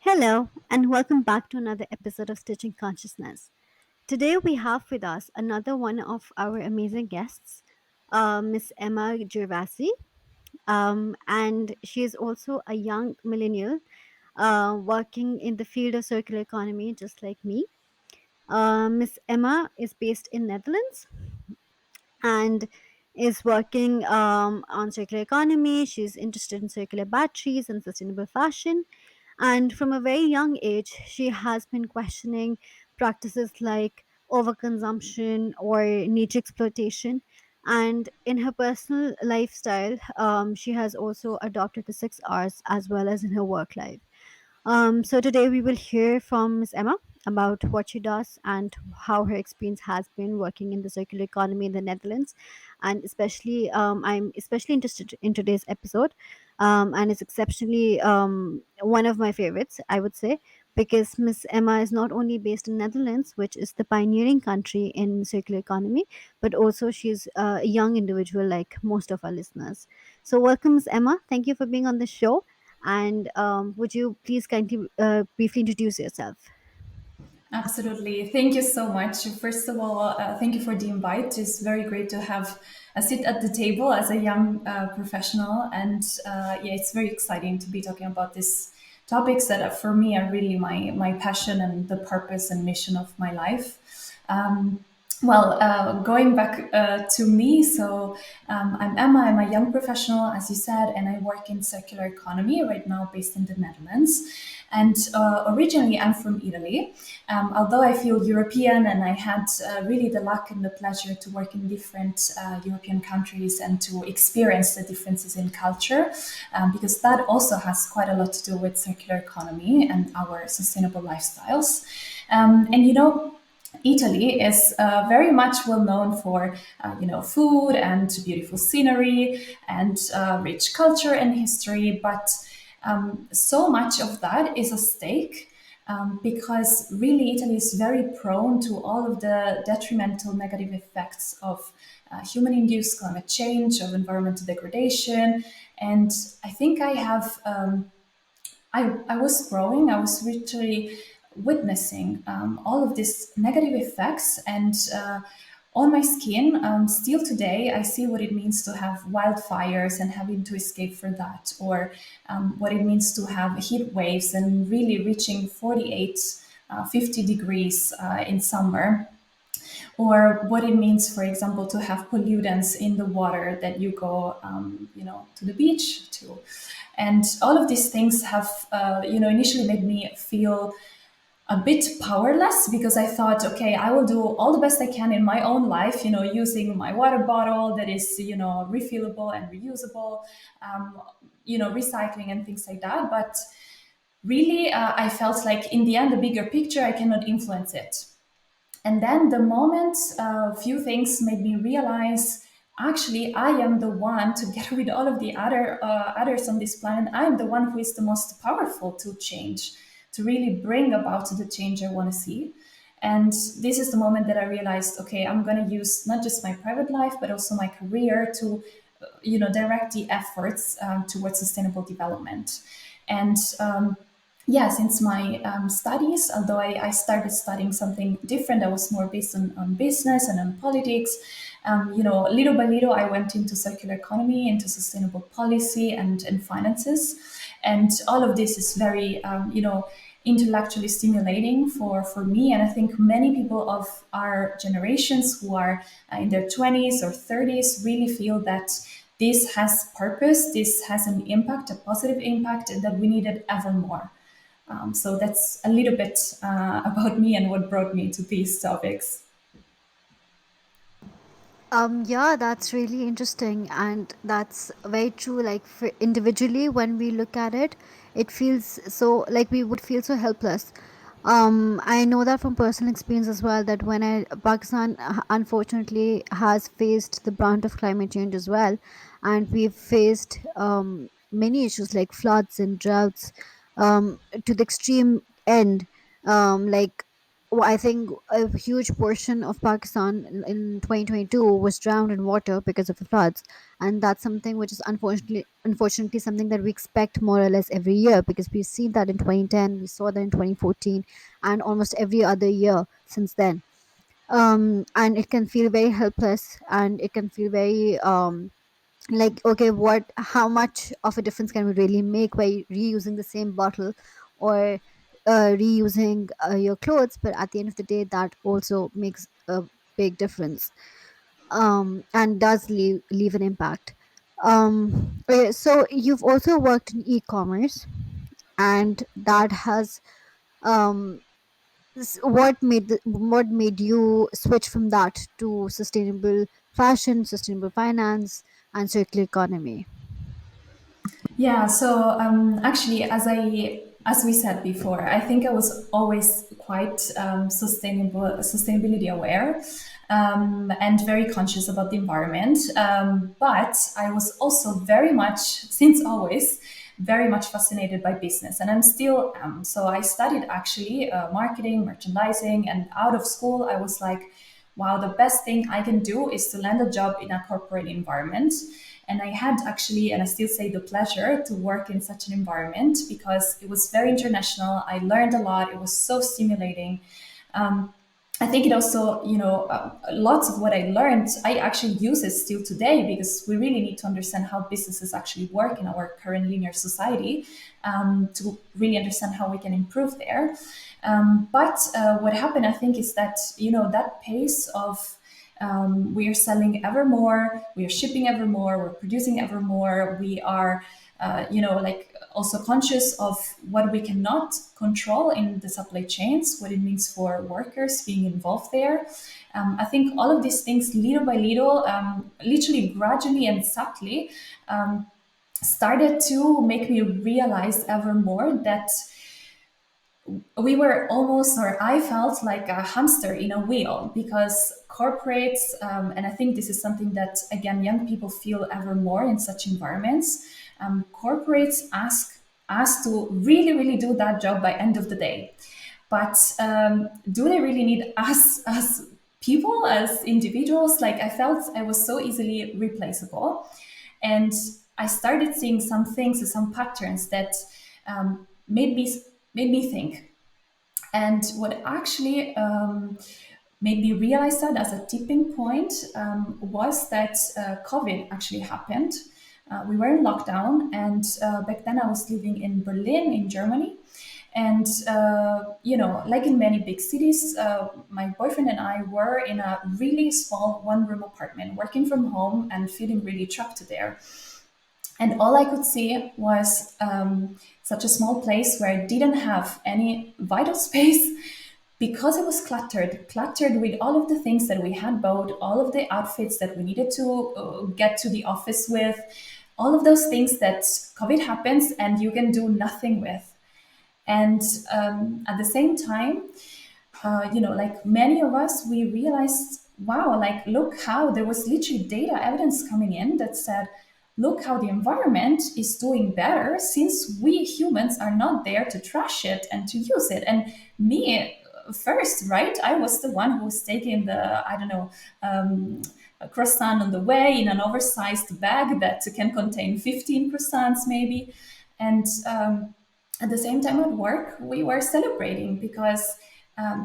Hello, and welcome back to another episode of Stitching Consciousness. Today we have with us another one of our amazing guests, Miss Emma Gervasi, and she is also a young millennial working in the field of circular economy, just like me. Miss Emma is based in Netherlands and is working on circular economy. She's interested in circular batteries and sustainable fashion, and from a very young age, she has been questioning practices like overconsumption or nature exploitation. And in her personal lifestyle, she has also adopted the 6 R's as well as in her work life. So today we will hear from Ms. Emma about what she does and how her experience has been working in the circular economy in the Netherlands. And especially, I'm especially interested in today's episode, and it's exceptionally one of my favorites, I would say, because Miss Emma is not only based in Netherlands, which is the pioneering country in circular economy, but also she's a young individual like most of our listeners. So welcome, Miss Emma. Thank you for being on the show. And would you please kindly briefly introduce yourself? Absolutely. Thank you so much. First of all, thank you for the invite. It's very great to have a seat at the table as a young professional. And yeah, it's very exciting to be talking about these topics that for me are really my passion and the purpose and mission of my life. Going back to me, I'm Emma. I'm a young professional, as you said, and I work in circular economy right now, based in the Netherlands. And originally, I'm from Italy. Although I feel European, and I had really the luck and the pleasure to work in different European countries and to experience the differences in culture, because that also has quite a lot to do with circular economy and our sustainable lifestyles. Italy is very much well known for, food and beautiful scenery and rich culture and history. But so much of that is a stake because really Italy is very prone to all of the detrimental negative effects of human-induced climate change, of environmental degradation. And I think I was growing, I was literally witnessing all of these negative effects. And on my skin, still today, I see what it means to have wildfires and having to escape for that, or what it means to have heat waves and really reaching 48, 50 degrees in summer, or what it means, for example, to have pollutants in the water that you go, to the beach to. And all of these things have, initially made me feel a bit powerless, because I thought, okay, I will do all the best I can in my own life, using my water bottle that is, refillable and reusable, recycling and things like that. But really, I felt like in the end, the bigger picture, I cannot influence it. And then the moment a few things made me realize, actually, I am the one to get rid of all of the others on this planet. I'm the one who is the most powerful to change, to really bring about the change I want to see. And this is the moment that I realized, okay, I'm going to use not just my private life, but also my career to, direct the efforts towards sustainable development. And yeah, since my studies, although I started studying something different, I was more based on business and on politics. Little by little, I went into circular economy, into sustainable policy and finances. And all of this is very, intellectually stimulating for me. And I think many people of our generations who are in their 20s or 30s really feel that this has purpose, this has an impact, a positive impact, and that we need it ever more. So that's a little bit about me and what brought me to these topics. Yeah, that's really interesting, and that's very true. Like for individually, when we look at it, it feels so like we would feel so helpless. I know that from personal experience as well. That when Pakistan unfortunately has faced the brunt of climate change as well, and we've faced many issues like floods and droughts to the extreme end. Like I think a huge portion of Pakistan in 2022 was drowned in water because of the floods, and that's something which is unfortunately something that we expect more or less every year, because we've seen that in 2010, we saw that in 2014, and almost every other year since then. And it can feel very helpless, and it can feel very like, okay, what, how much of a difference can we really make by reusing the same bottle, or reusing your clothes? But at the end of the day, that also makes a big difference, and does leave an impact. So you've also worked in e-commerce, and that has um what made you switch from that to sustainable fashion, sustainable finance, and circular economy? Yeah, so actually, as we said before, I think I was always quite sustainability aware, and very conscious about the environment. But I was also very much, since always, very much fascinated by business, and I'm still am. So I studied actually marketing, merchandising, and out of school, I was like, wow, the best thing I can do is to land a job in a corporate environment. And I had actually, and I still say, the pleasure to work in such an environment because it was very international. I learned a lot. It was so stimulating. Um, I think it also, lots of what I learned, I actually use it still today because we really need to understand how businesses actually work in our current linear society, to really understand how we can improve there. But what happened, I think, is that, that pace of we are selling ever more, we are shipping ever more, we're producing ever more, we are like also conscious of what we cannot control in the supply chains, what it means for workers being involved there. I think all of these things, little by little, literally gradually and subtly, started to make me realize ever more that we were almost, or I felt like a hamster in a wheel, because corporates, and I think this is something that, again, young people feel ever more in such environments. Corporates ask us to really, really do that job by end of the day. But do they really need us as people, as individuals? Like, I felt I was so easily replaceable. And I started seeing some things, some patterns that made me think. And what actually made me realize that as a tipping point was that COVID actually happened. We were in lockdown, and back then I was living in Berlin, in Germany. And, like in many big cities, my boyfriend and I were in a really small one room apartment, working from home and feeling really trapped there. And all I could see was such a small place where I didn't have any vital space because it was cluttered with all of the things that we had bought, all of the outfits that we needed to get to the office with, all of those things that COVID happens and you can do nothing with. And at the same time, like many of us, we realized, wow, like look how there was literally data evidence coming in that said, look how the environment is doing better since we humans are not there to trash it and to use it. And me, first, right? I was the one who was taking the, I don't know, a croissant on the way in an oversized bag that can contain 15 croissants maybe. And at the same time at work, we were celebrating because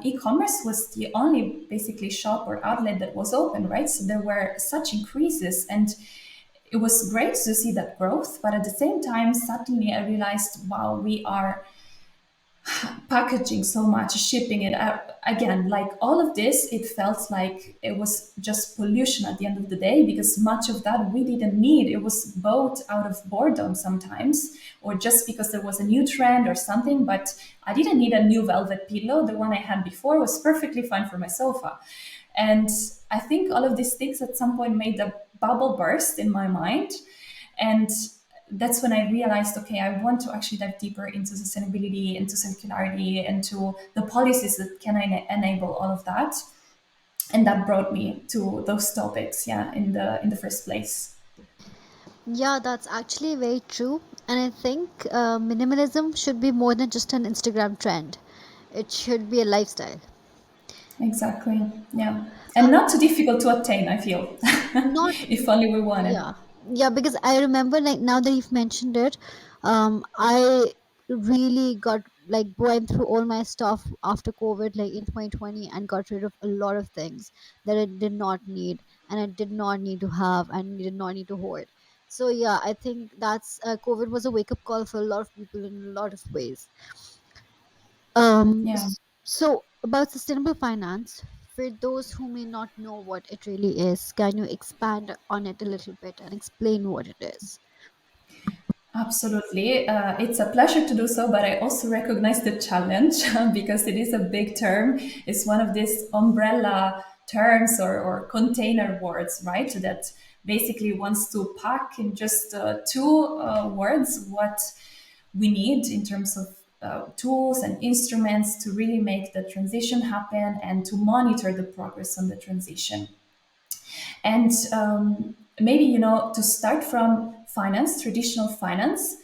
e-commerce was the only basically shop or outlet that was open, right? So there were such increases, and it was great to see that growth. But at the same time, suddenly I realized, wow, we are packaging so much, shipping it out. Again, like all of this, it felt like it was just pollution at the end of the day, because much of that we didn't need. It was bought out of boredom sometimes, or just because there was a new trend or something. But I didn't need a new velvet pillow. The one I had before was perfectly fine for my sofa. And I think all of these things at some point made a bubble burst in my mind. And that's when I realized, okay, I want to actually dive deeper into sustainability, into circularity, into the policies that can enable all of that. And that brought me to those topics, yeah, in the first place. Yeah, that's actually very true. And I think minimalism should be more than just an Instagram trend, it should be a lifestyle. Exactly. Yeah. And not too difficult to attain, I feel. Not If only we wanted. Yeah. Yeah, because I remember, like, now that you've mentioned it, I really got, like, went through all my stuff after COVID, like in 2020, and got rid of a lot of things that I did not need, and I did not need to have, and did not need to hoard. So yeah, I think that's COVID was a wake up call for a lot of people in a lot of ways. Yeah. So about sustainable finance, for those who may not know what it really is, can you expand on it a little bit and explain what it is? Absolutely. It's a pleasure to do so, but I also recognize the challenge because it is a big term. It's one of these umbrella terms or container words, right? That basically wants to pack in just two words what we need in terms of tools and instruments to really make the transition happen and to monitor the progress on the transition. And maybe, to start from finance, traditional finance,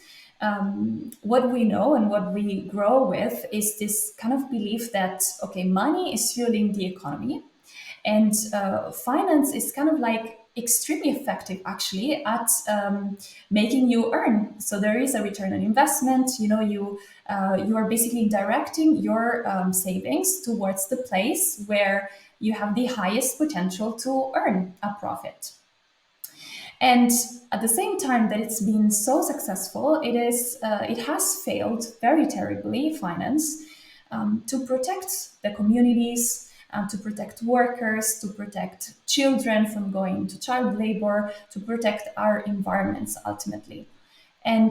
what we know and what we grow with is this kind of belief that, okay, money is fueling the economy. And finance is kind of like extremely effective actually at making you earn. So there is a return on investment. You are basically directing your savings towards the place where you have the highest potential to earn a profit. And at the same time that it's been so successful, it has failed very terribly, finance, to protect the communities, to protect workers, to protect children from going into child labor, to protect our environments ultimately. And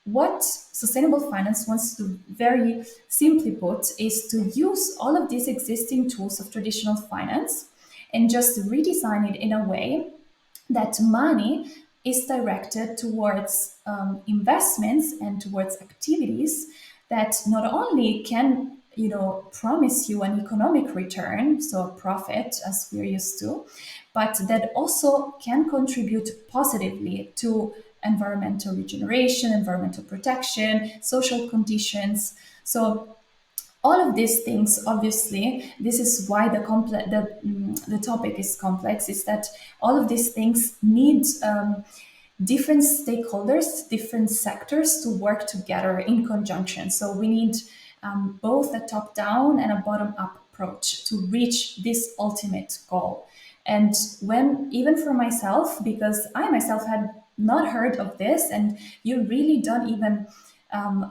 what sustainable finance wants to very simply put is to use all of these existing tools of traditional finance and just redesign it in a way that money is directed towards investments and towards activities that not only can promise you an economic return, so a profit as we're used to, but that also can contribute positively to environmental regeneration, environmental protection, social conditions. So all of these things, obviously, this is why the topic is complex, is that all of these things need different stakeholders, different sectors to work together in conjunction. So we need both a top down and a bottom up approach to reach this ultimate goal. And when, even for myself, because I myself had not heard of this, and you really don't even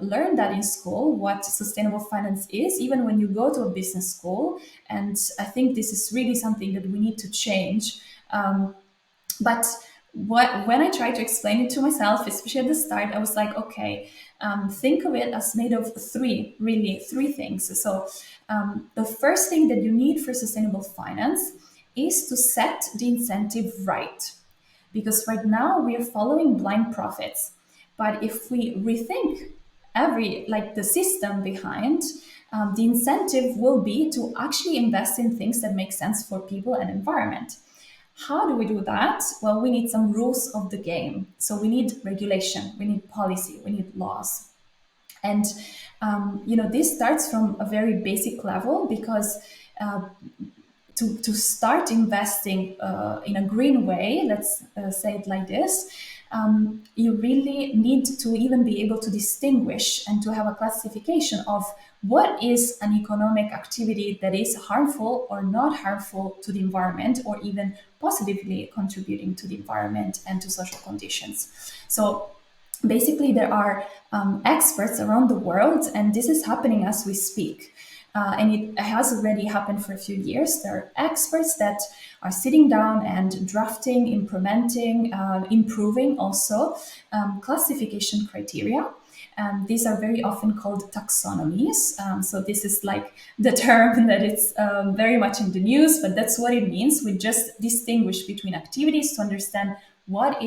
learn that in school, what sustainable finance is, even when you go to a business school. And I think this is really something that we need to change. But when I tried to explain it to myself, especially at the start, I was like, okay, think of it as made of three things. So the first thing that you need for sustainable finance is to set the incentive right. Because right now we are following blind profits. But if we rethink the system behind, the incentive will be to actually invest in things that make sense for people and environment. How do we do that? Well, we need some rules of the game. So we need regulation, we need policy, we need laws. And this starts from a very basic level because to start investing in a green way, let's say it like this, you really need to even be able to distinguish and to have a classification of what is an economic activity that is harmful or not harmful to the environment, or even positively contributing to the environment and to social conditions. So basically, there are experts around the world, and this is happening as we speak. And it has already happened for a few years. There are experts that are sitting down and drafting, implementing, improving also classification criteria. These are very often called taxonomies. So this is like the term that it's very much in the news, but that's what it means. We just distinguish between activities to understand what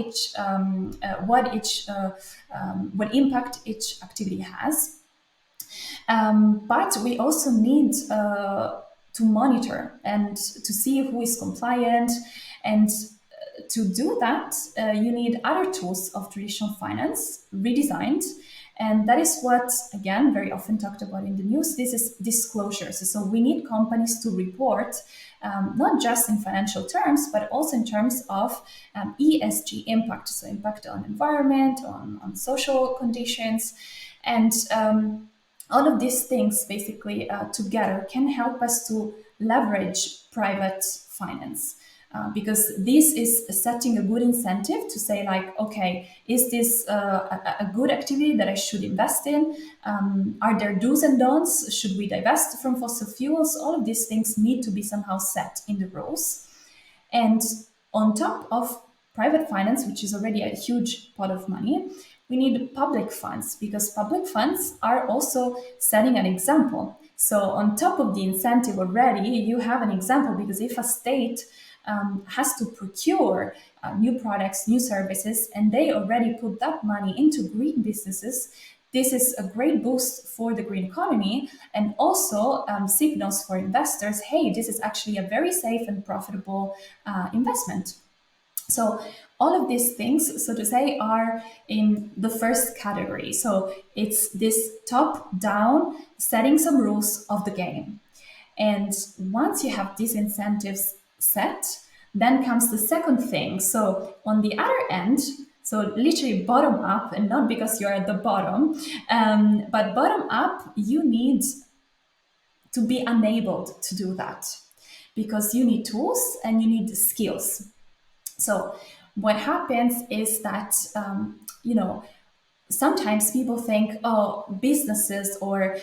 impact each activity has. But we also need to monitor and to see who is compliant. And to do that, you need other tools of traditional finance redesigned. And that is what, again, very often talked about in the news. This is disclosures. So we need companies to report, not just in financial terms, but also in terms of ESG impact, so impact on environment, on social conditions, and all of these things basically together can help us to leverage private finance. Because this is setting a good incentive to say, like, okay, is this a good activity that I should invest in? Are there do's and don'ts? Should we divest from fossil fuels? All of these things need to be somehow set in the rules. And on top of private finance, which is already a huge pot of money, we need public funds, because public funds are also setting an example. So, on top of the incentive already, you have an example, because if a state has to procure new products, new services, and they already put that money into green businesses, this is a great boost for the green economy, and also signals for investors, hey, this is actually a very safe and profitable investment. So all of these things, so to say, are in the first category. So it's this top down setting some rules of the game. And once you have these incentives set, then comes the second thing. So on the other end, so literally bottom up, and not because you're at the bottom, but bottom up, you need to be enabled to do that, because you need tools and you need skills. So what happens is that sometimes people think, oh, businesses or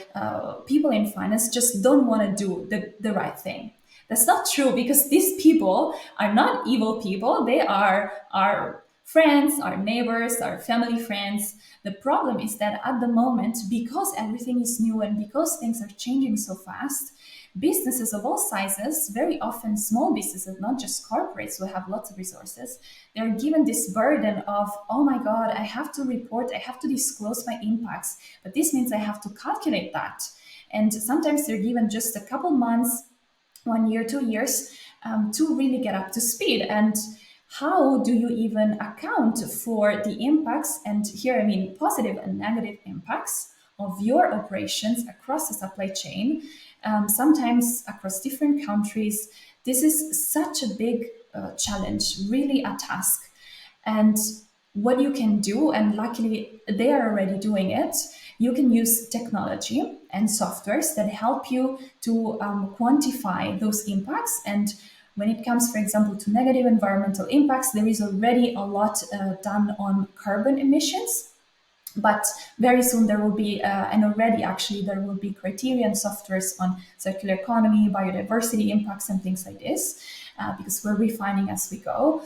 people in finance just don't want to do the right thing. That's not true, because these people are not evil people. They are our friends, our neighbors, our family friends. The problem is that at the moment, because everything is new and because things are changing so fast, businesses of all sizes, very often small businesses, not just corporates who have lots of resources, they're given this burden of, oh my God, I have to report, I have to disclose my impacts, but this means I have to calculate that. And sometimes they're given just a couple months, 1 year, 2 years, to really get up to speed. And how do you even account for the impacts? And here I mean positive and negative impacts of your operations across the supply chain, sometimes across different countries. This is such a big challenge, really a task. And what you can do, and luckily they are already doing it, you can use technology and softwares that help you to quantify those impacts. And when it comes, for example, to negative environmental impacts, there is already a lot done on carbon emissions. But very soon there will be, and already actually, there will be criteria and softwares on circular economy, biodiversity impacts, and things like this, because we're refining as we go.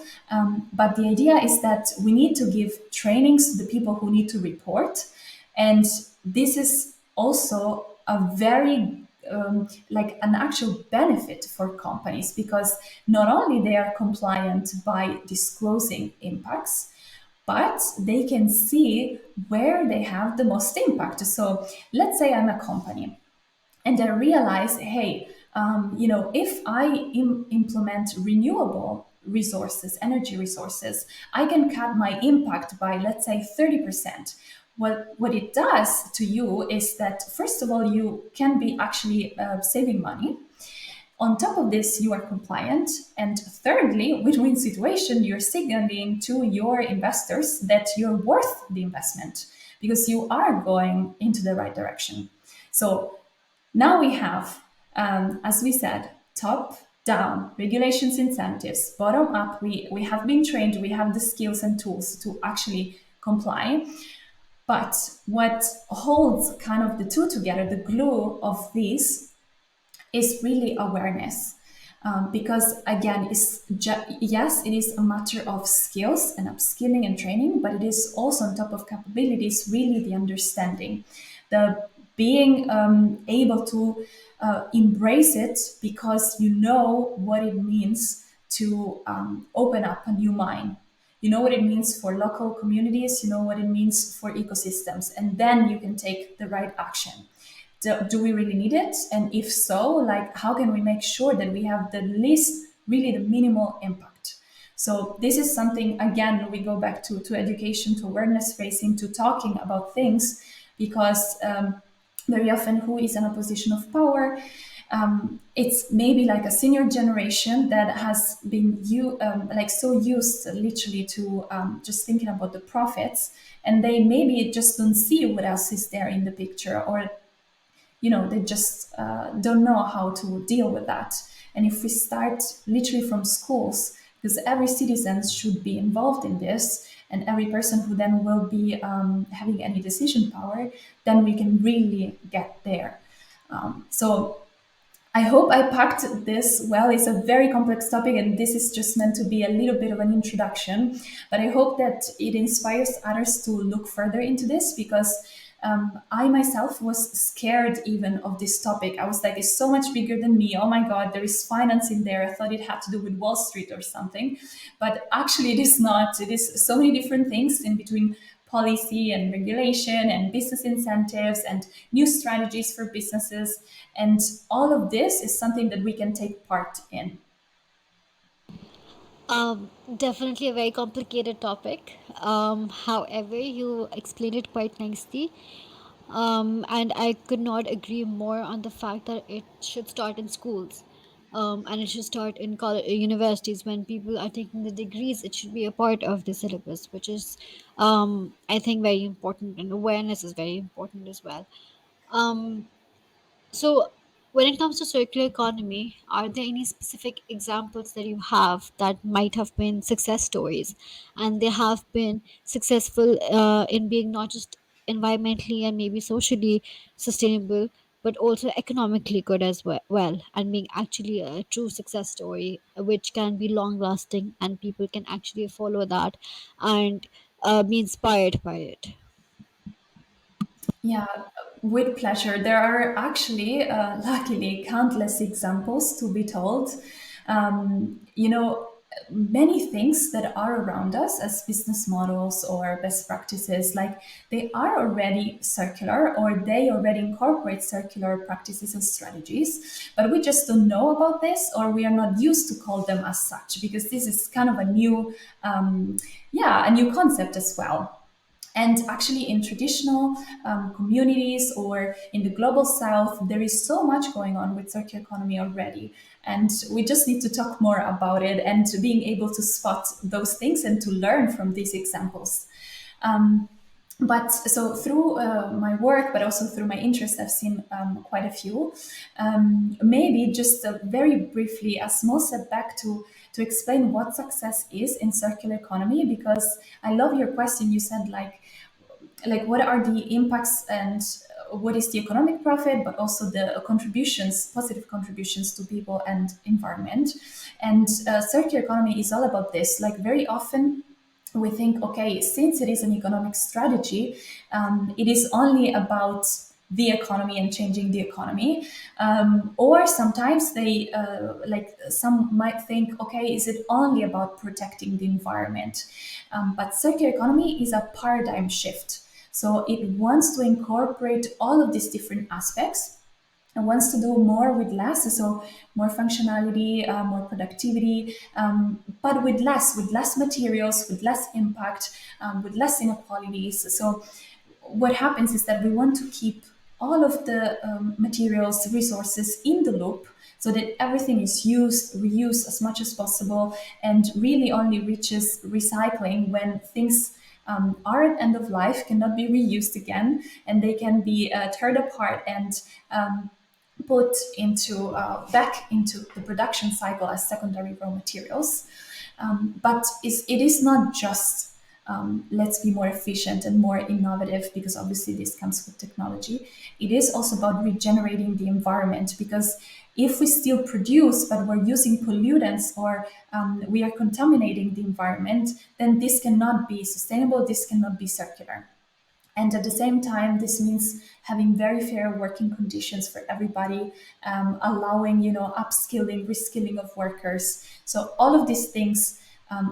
But the idea is that we need to give trainings to the people who need to report. And this is also a very like an actual benefit for companies, because not only they are compliant by disclosing impacts, but they can see where they have the most impact. So let's say I'm a company and I realize, hey, if I implement renewable resources, energy resources, I can cut my impact by, let's say, 30%. What it does to you is that, first of all, you can be actually saving money. On top of this, you are compliant. And thirdly, win-win situation, you're signaling to your investors that you're worth the investment, because you are going into the right direction. So now we have, as we said, top down regulations, incentives, bottom up. We have been trained, we have the skills and tools to actually comply. But what holds kind of the two together, the glue of these, is really awareness. Because again, yes, it is a matter of skills and upskilling and training, but it is also, on top of capabilities, really the understanding, the being able to embrace it, because you know what it means to open up a new mind. You know what it means for local communities, you know what it means for ecosystems, and then you can take the right action. Do we really need it? And if so, like, how can we make sure that we have the least, really the minimal impact? So this is something, again, we go back to education, to awareness raising, to talking about things because very often who is in a position of power, it's maybe like a senior generation that has been like so used literally to just thinking about the profits, and they maybe just don't see what else is there in the picture, or they just don't know how to deal with that. And if we start literally from schools, because every citizen should be involved in this, and every person who then will be having any decision power, then we can really get there. So I hope I packed this well. It's a very complex topic, and this is just meant to be a little bit of an introduction. But I hope that it inspires others to look further into this, because I myself was scared even of this topic. I was like, it's so much bigger than me. Oh my God, there is finance in there. I thought it had to do with Wall Street or something. But actually, it is not. It is so many different things in between policy and regulation and business incentives and new strategies for businesses. And all of this is something that we can take part in. Definitely a very complicated topic. However, you explained it quite nicely. And I could not agree more on the fact that it should start in schools. And it should start in college, universities when people are taking the degrees. It should be a part of the syllabus, which is, I think, very important, and awareness is very important as well. Um, so, when it comes to circular economy, are there any specific examples that you have that might have been success stories, and they have been successful in being not just environmentally and maybe socially sustainable, but also economically good as well, and being actually a true success story, which can be long lasting and people can actually follow that and be inspired by it? Yeah, with pleasure. There are actually, luckily, countless examples to be told. Many things that are around us as business models or best practices, like they are already circular, or they already incorporate circular practices and strategies, but we just don't know about this, or we are not used to call them as such, because this is kind of a new, a new concept as well. And actually, in traditional communities or in the global south, there is so much going on with circular economy already. And we just need to talk more about it, and to being able to spot those things and to learn from these examples. Um, but so through my work, but also through my interest, I've seen quite a few. Maybe just very briefly, a small step back to explain what success is in circular economy, because I love your question. You said like what are the impacts, and what is the economic profit, but also the contributions, positive contributions to people and environment. And circular economy is all about this. Like very often we think, okay, since it is an economic strategy, it is only about the economy and changing the economy. Or sometimes they, like some might think, okay, is it only about protecting the environment? But circular economy is a paradigm shift. So it wants to incorporate all of these different aspects and wants to do more with less, so more functionality, more productivity, but with less materials, with less impact, with less inequalities. So what happens is that we want to keep all of the materials, resources in the loop, so that everything is used, reused as much as possible, and really only reaches recycling when things are at end of life, cannot be reused again, and they can be teared apart and put into back into the production cycle as secondary raw materials. But it is not just let's be more efficient and more innovative, because obviously this comes with technology. It is also about regenerating the environment, because if we still produce but we're using pollutants, or we are contaminating the environment, then this cannot be sustainable, this cannot be circular. And at the same time, this means having very fair working conditions for everybody, allowing upskilling, reskilling of workers. So all of these things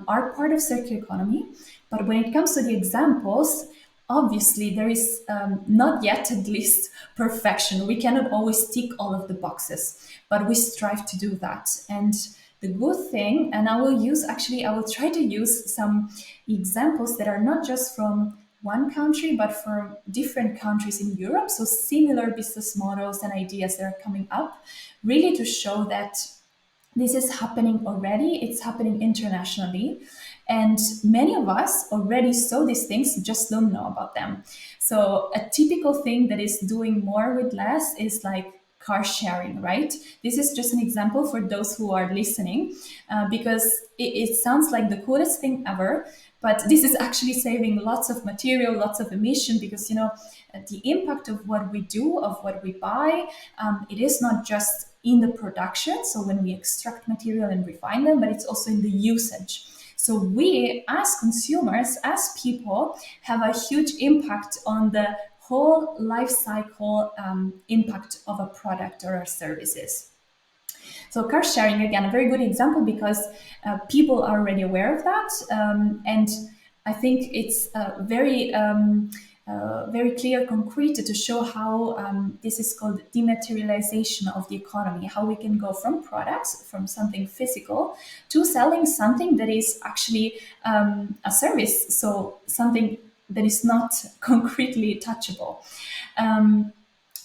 are part of circular economy. But when it comes to the examples, obviously there is not yet, at least, perfection. We cannot always tick all of the boxes, but we strive to do that. And the good thing, and I will try to use some examples that are not just from one country, but for different countries in Europe. So similar business models and ideas that are coming up, really to show that this is happening already, it's happening internationally. And many of us already saw these things, just don't know about them. So, a typical thing that is doing more with less is like car sharing, right? This is just an example for those who are listening, because it sounds like the coolest thing ever. But this is actually saving lots of material, lots of emission, because the impact of what we do, of what we buy, it is not just in the production, so when we extract material and refine them, but it's also in the usage. So we, as consumers, as people, have a huge impact on the whole life cycle impact of a product or services. So car sharing, again, a very good example, because people are already aware of that, and I think it's very clear, concrete, to show how this is called dematerialization of the economy, how we can go from products, from something physical, to selling something that is actually a service, so something that is not concretely touchable.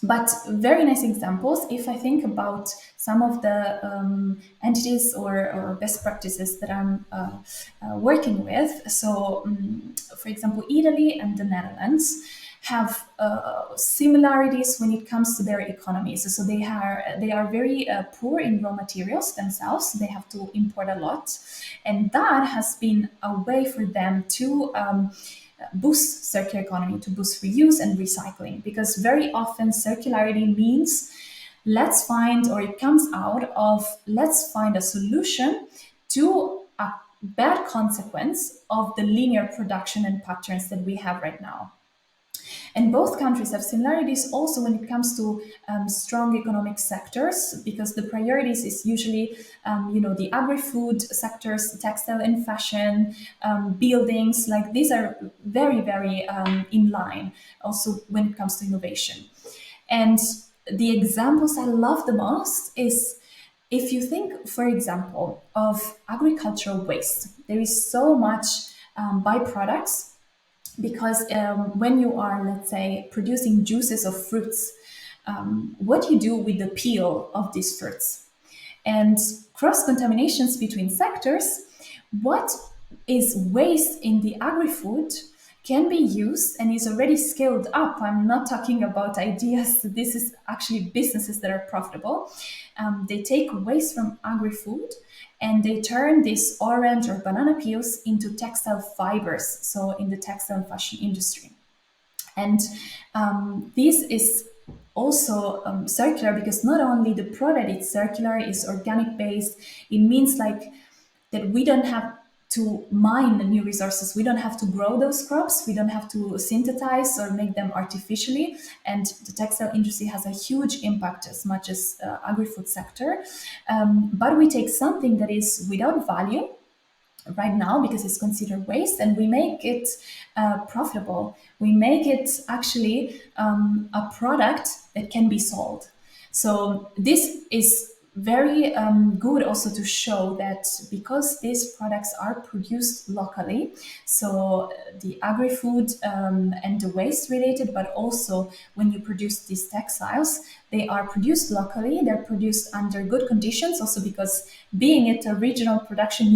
But very nice examples. If I think about some of the entities or best practices that I'm working with, so for example, Italy and the Netherlands have similarities when it comes to their economies. So they are very poor in raw materials themselves. They have to import a lot, and that has been a way for them to boost circular economy, to boost reuse and recycling, because very often circularity means let's find, or it comes out of, let's find a solution to a bad consequence of the linear production and patterns that we have right now. And both countries have similarities also when it comes to strong economic sectors, because the priorities is usually, the agri-food sectors, textile and fashion, buildings. Like these are very, very in line. Also when it comes to innovation. And the examples I love the most is, if you think, for example, of agricultural waste, there is so much byproducts, because when you are, let's say, producing juices of fruits, what you do with the peel of these fruits, and cross contaminations between sectors, what is waste in the agri-food can be used and is already scaled up. I'm not talking about ideas. This is actually businesses that are profitable. They take waste from agri-food and they turn these orange or banana peels into textile fibers, so in the textile and fashion industry. And this is also circular, because not only the product is circular, is organic based. It means like that we don't have to mine the new resources. We don't have to grow those crops. We don't have to synthesize or make them artificially. And the textile industry has a huge impact, as much as agri-food sector. But we take something that is without value right now, because it's considered waste, and we make it profitable. We make it actually a product that can be sold. So this is very good also to show that, because these products are produced locally, so the agri-food and the waste related, but also when you produce these textiles, they are produced locally, they're produced under good conditions, also because being it a regional production,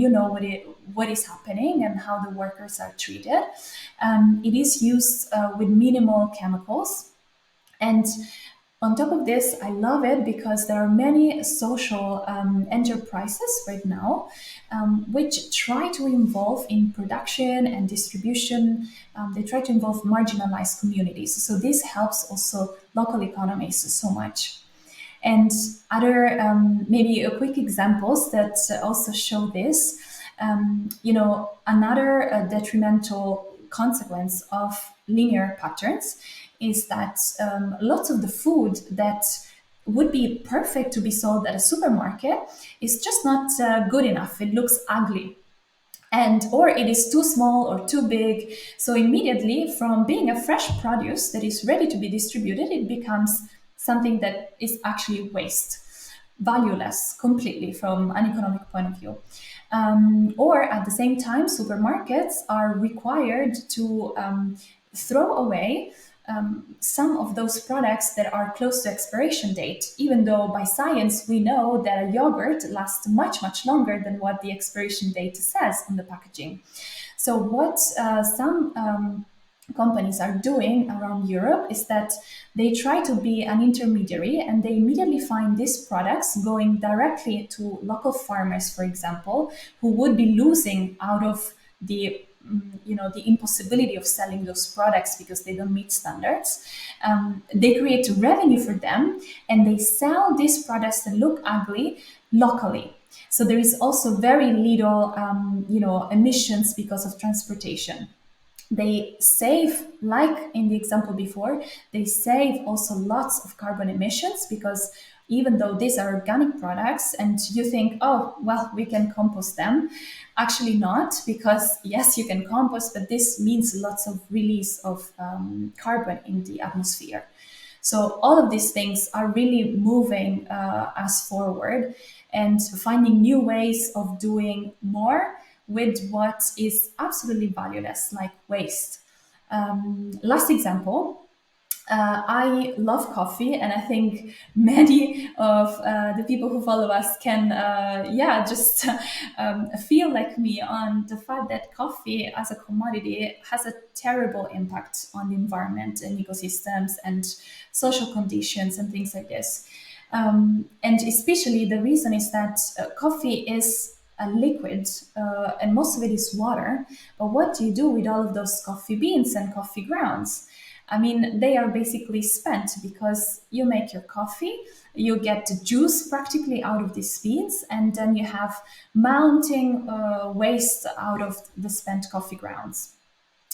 what is happening and how the workers are treated. It is used with minimal chemicals. And on top of this, I love it because there are many social enterprises right now which try to involve in production and distribution. They try to involve marginalized communities. So this helps also local economies so much. And other, maybe a quick examples that also show this. Another detrimental consequence of linear patterns is that lots of the food that would be perfect to be sold at a supermarket is just not good enough. It looks ugly, and or it is too small or too big. So immediately, from being a fresh produce that is ready to be distributed, it becomes something that is actually waste, valueless completely from an economic point of view. Or at the same time, supermarkets are required to throw away some of those products that are close to expiration date, even though by science we know that a yogurt lasts much, much longer than what the expiration date says on the packaging. So, what some companies are doing around Europe is that they try to be an intermediary and they immediately find these products going directly to local farmers, for example, who would be losing out of the the impossibility of selling those products because they don't meet standards. They create revenue for them and they sell these products that look ugly locally. So there is also very little emissions because of transportation. They save, like in the example before, they save also lots of carbon emissions because even though these are organic products and you think, oh, well, we can compost them, actually not, because yes, you can compost, but this means lots of release of carbon in the atmosphere. So all of these things are really moving us forward and finding new ways of doing more with what is absolutely valueless, like waste. Last example, I love coffee, and I think many of the people who follow us can, just feel like me on the fact that coffee as a commodity has a terrible impact on the environment and ecosystems and social conditions and things like this. And especially the reason is that coffee is a liquid and most of it is water. But what do you do with all of those coffee beans and coffee grounds? I mean, they are basically spent because you make your coffee, you get the juice practically out of these beans, and then you have mounting waste out of the spent coffee grounds.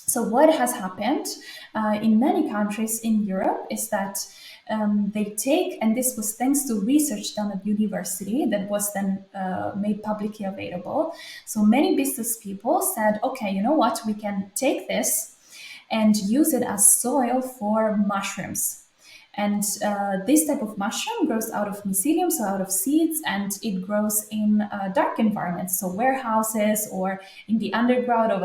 So, what has happened in many countries in Europe is that they take, and this was thanks to research done at university that was then made publicly available. So, many business people said, okay, you know what, we can take this and use it as soil for mushrooms. And this type of mushroom grows out of mycelium, so out of seeds, and it grows in dark environments, so warehouses or in the underground of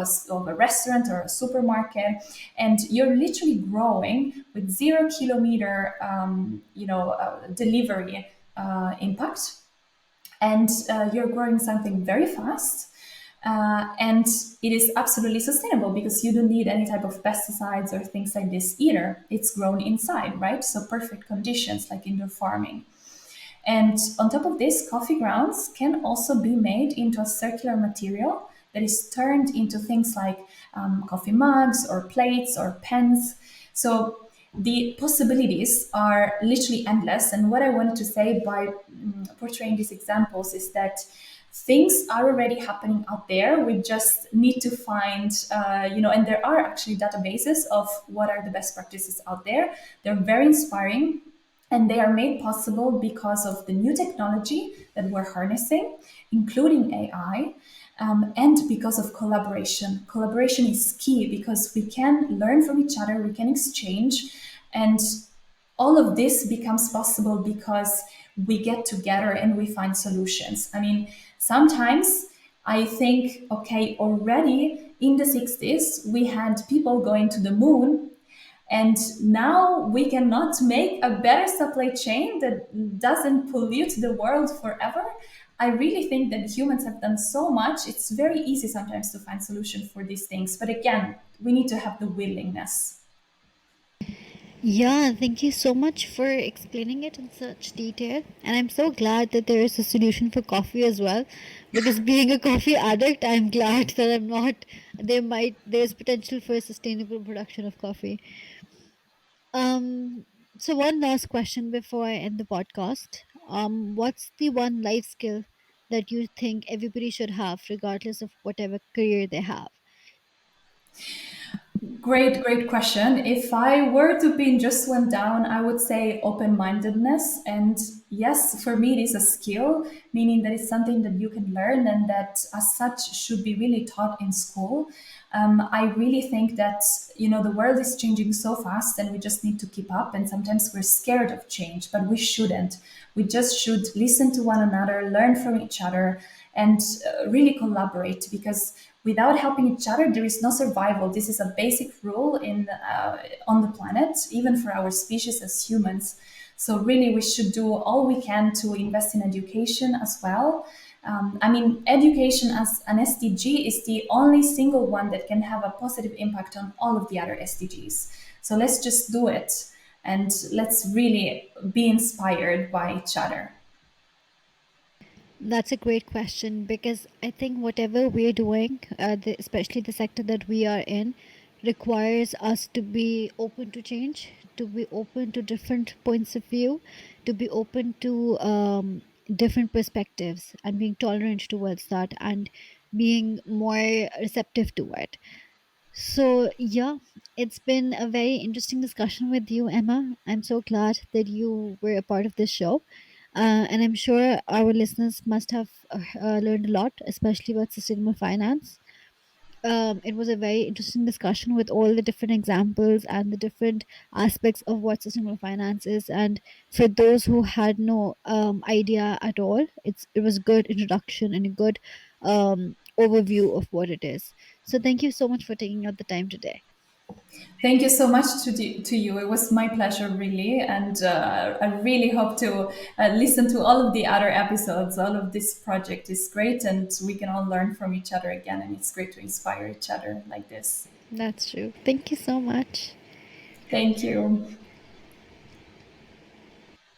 a restaurant or a supermarket. And you're literally growing with 0 kilometer, delivery impact, and you're growing something very fast. And it is absolutely sustainable because you don't need any type of pesticides or things like this either. It's grown inside, right? So perfect conditions like indoor farming. And on top of this, coffee grounds can also be made into a circular material that is turned into things like coffee mugs or plates or pens. So the possibilities are literally endless. And what I wanted to say by portraying these examples is that things are already happening out there. We just need to find, and there are actually databases of what are the best practices out there. They're very inspiring. And they are made possible because of the new technology that we're harnessing, including AI, and because of collaboration. Collaboration is key because we can learn from each other, we can exchange, and all of this becomes possible because we get together and we find solutions. I mean, sometimes I think, okay, already in the 60s, we had people going to the moon, and now we cannot make a better supply chain that doesn't pollute the world forever. I really think that humans have done so much. It's very easy sometimes to find solutions for these things. But again, we need to have the willingness. Yeah, thank you so much for explaining it in such detail. And I'm so glad that there is a solution for coffee as well. Because being a coffee addict, I'm glad that I'm not. There's potential for sustainable production of coffee. Um, so one last question before I end the podcast. What's the one life skill that you think everybody should have, regardless of whatever career they have? Great, great question. If I were to pin just one down, I would say open mindedness. And yes, for me, it is a skill, meaning that it's something that you can learn and that, as such, should be really taught in school. I really think that, the world is changing so fast and we just need to keep up. And sometimes we're scared of change, but we shouldn't. We just should listen to one another, learn from each other, and really collaborate because without helping each other, there is no survival. This is a basic rule on the planet, even for our species as humans. So really, we should do all we can to invest in education as well. I mean, education as an SDG is the only single one that can have a positive impact on all of the other SDGs. So let's just do it, and let's really be inspired by each other. That's a great question because I think whatever we're doing, especially the sector that we are in, requires us to be open to change, to be open to different points of view, to be open to different perspectives, and being tolerant towards that, and being more receptive to it. So, yeah, it's been a very interesting discussion with you, Emma. I'm so glad that you were a part of this show. And I'm sure our listeners must have learned a lot, especially about sustainable finance. It was a very interesting discussion with all the different examples and the different aspects of what sustainable finance is. And for those who had no idea at all, it was a good introduction and a good overview of what it is. So thank you so much for taking out the time today. Thank you so much to you. It was my pleasure, really. And I really hope to listen to all of the other episodes. All of this project is great, and we can all learn from each other again. And it's great to inspire each other like this. That's true. Thank you so much. Thank you.